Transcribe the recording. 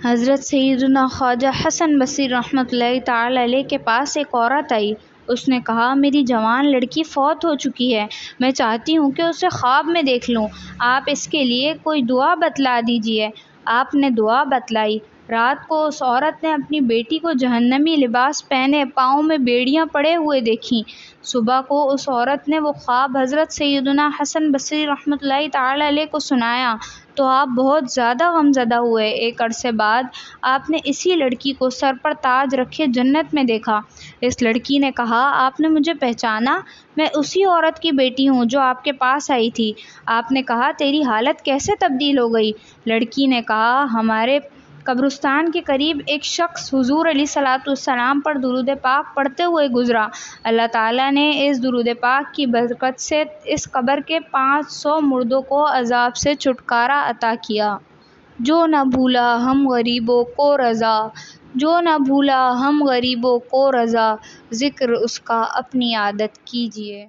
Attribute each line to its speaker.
Speaker 1: حضرت سیدنا خواجہ حسن بصری رحمۃ اللہ تعالی علیہ کے پاس ایک عورت آئی۔ اس نے کہا، میری جوان لڑکی فوت ہو چکی ہے، میں چاہتی ہوں کہ اسے خواب میں دیکھ لوں، آپ اس کے لیے کوئی دعا بتلا دیجیے۔ آپ نے دعا بتلائی۔ رات کو اس عورت نے اپنی بیٹی کو جہنمی لباس پہنے پاؤں میں بیڑیاں پڑے ہوئے دیکھیں۔ صبح کو اس عورت نے وہ خواب حضرت سیدنا حسن بصری رحمۃ اللہ تعالی علیہ کو سنایا تو آپ بہت زیادہ غمزدہ ہوئے۔ ایک عرصے بعد آپ نے اسی لڑکی کو سر پر تاج رکھے جنت میں دیکھا۔ اس لڑکی نے کہا، آپ نے مجھے پہچانا؟ میں اسی عورت کی بیٹی ہوں جو آپ کے پاس آئی تھی۔ آپ نے کہا، تیری حالت کیسے تبدیل ہو گئی؟ لڑکی نے کہا، ہمارے قبرستان کے قریب ایک شخص حضور علیہ الصلوۃ والسلام پر درود پاک پڑھتے ہوئے گزرا۔ اللہ تعالیٰ نے اس درود پاک کی برکت سے اس قبر کے 500 مردوں کو عذاب سے چھٹکارا عطا کیا۔ جو نہ بھولا ہم غریبوں کو رضا، جو نہ بھولا ہم غریبوں کو رضا، ذکر اس کا اپنی عادت کیجیے۔